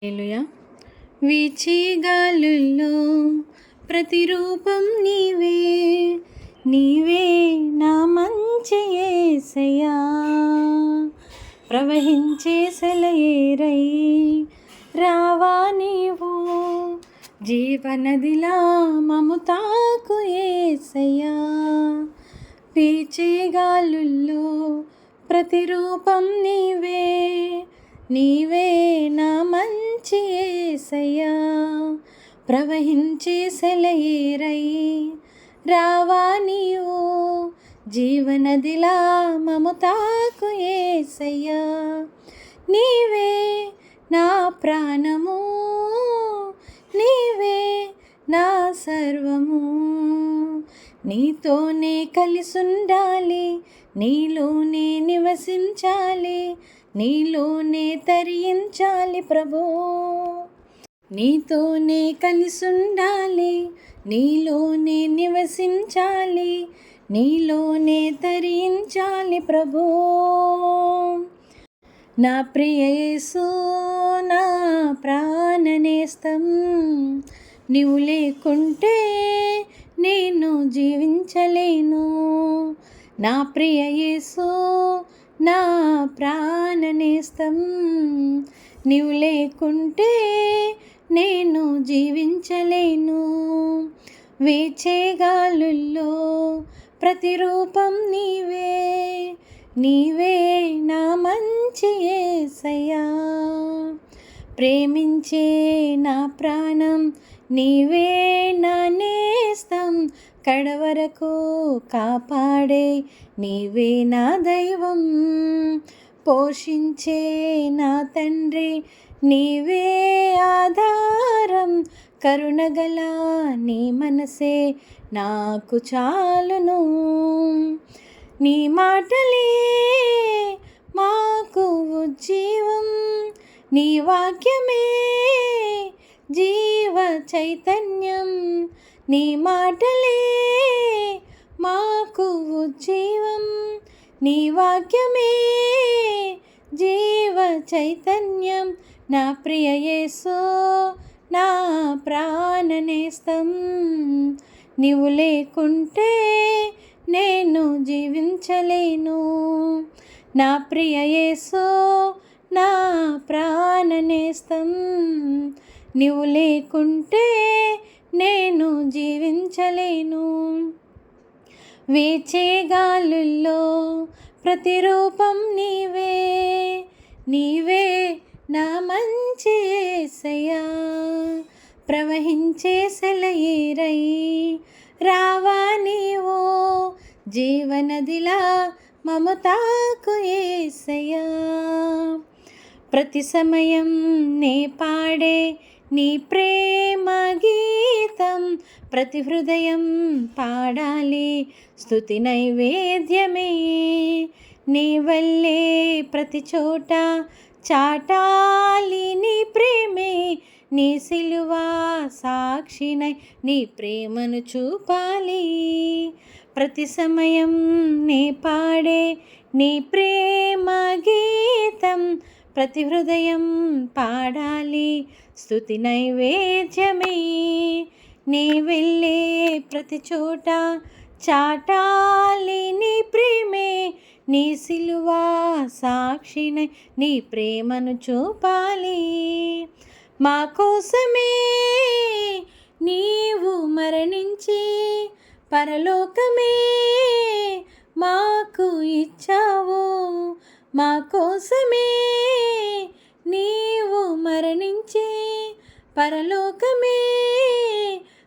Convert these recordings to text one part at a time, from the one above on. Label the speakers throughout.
Speaker 1: హల్లెలూయా. వీచే గాలుల్లో ప్రతిరూపం నీవే, నీవే నా మంచి యేసయ్యా. ప్రవహించే సెలయేరై రావా నీవు, జీవనదిలా మము తాకు యేసయ్యా. వీచే గాలుల్లో ప్రతిరూపం నీవే, నీవే నా మంచి యేసయ్యా. ప్రవహించే సెలయేరై రావా నీవు, జీవనదిలా మము తాకు యేసయ్యా. నీవే నా ప్రాణము, నీవే నా సర్వము, నీతోనే కలిసుండాలి, నీలోనే నివసించాలి, నీలోనే తరించాలి ప్రభు. నీతోనే కలిసుండాలి, నీలోనే నివసించాలి, నీలోనే తరించాలి ప్రభు. నా ప్రియ యేసు నా ప్రాణనేస్తం, నీవు లేకుంటే నేను జీవించలేను. నా ప్రియ యేసు నా ప్రాణనేస్తం, నీవు లేకుంటే నేను జీవించలేను. వీచే గాలుల్లో ప్రతిరూపం నీవే, నీవే నా మంచి యేసయ్యా. ప్రేమించే నా ప్రాణం నీవే నా నేస్తం, కడవరకు కాపాడే నీవే నా దైవం. పోషించే నా తండ్రి నీవే ఆధారం, కరుణగల నీ మనసే నాకు చాలును. నీ మాటలే మాకు ఉజ్జీవం, నీ వాక్యమే జీవ చైతన్యం. నీ మాటలే మాకు ఉజ్జీవం, నీ వాక్యమే జీవ చైతన్యం. నా ప్రియ యేసు నా ప్రాణనేస్తం, నీవు లేకుంటే నేను జీవించలేను. నా ప్రియ యేసు నా ప్రాణనేస్తం, నీవు లేకుంటే నేను జీవించలేను. వీచే గాలుల్లో ప్రతిరూపం నీవే, నీవే నా మంచి యేసయ్యా. ప్రవహించే సెలయేరై రావా నీవు, జీవనదిలా మము తాకు యేసయ్యా. ప్రతి సమయం నే పాడే నీ ప్రేమ గీతం, ప్రతి హృదయం పాడాలి స్తుతి నైవేద్యమే. నీ వల్లే ప్రతి చోట చాటాలి నీ ప్రేమే, నీ సిలువ సాక్షినై నీ ప్రేమను చూపాలి. ప్రతి సమయం నే పాడే నీ ప్రేమ గీతం, ప్రతి హృదయం పాడాలి స్తుతి నైవేద్యమే. నీ వెళ్ళే ప్రతి చోట చాటాలి నీ ప్రేమే, నీ సిలువ సాక్షినై నీ ప్రేమను చూపాలి. మా కోసమే నీవు మరణించి పరలోకమే మాకు ఇచ్చావు. మా కోసమే నీవు మరణించి పరలోకమే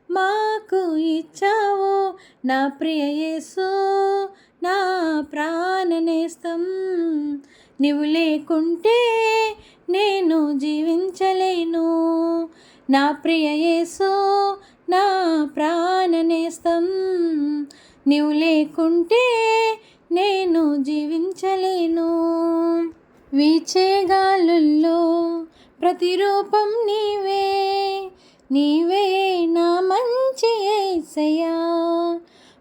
Speaker 1: మాకు ఇచ్చావు. నా ప్రియ యేసు నా ప్రాణనేస్తం, నీవు లేకుంటే నేను జీవించలేను. నా ప్రియ యేసు నా ప్రాణనేస్తం, నీవు లేకుంటే నేను జీవించలేను. వీచే గాలుల్లో ప్రతిరూపం నీవే, నీవే నా మంచి యేసయ్యా.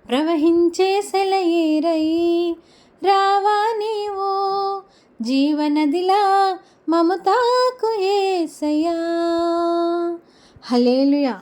Speaker 1: ప్రవహించే సెలయేరై రావా నీవు, జీవనదిలా మము తాకు యేసయ్యా. హల్లెలూయా.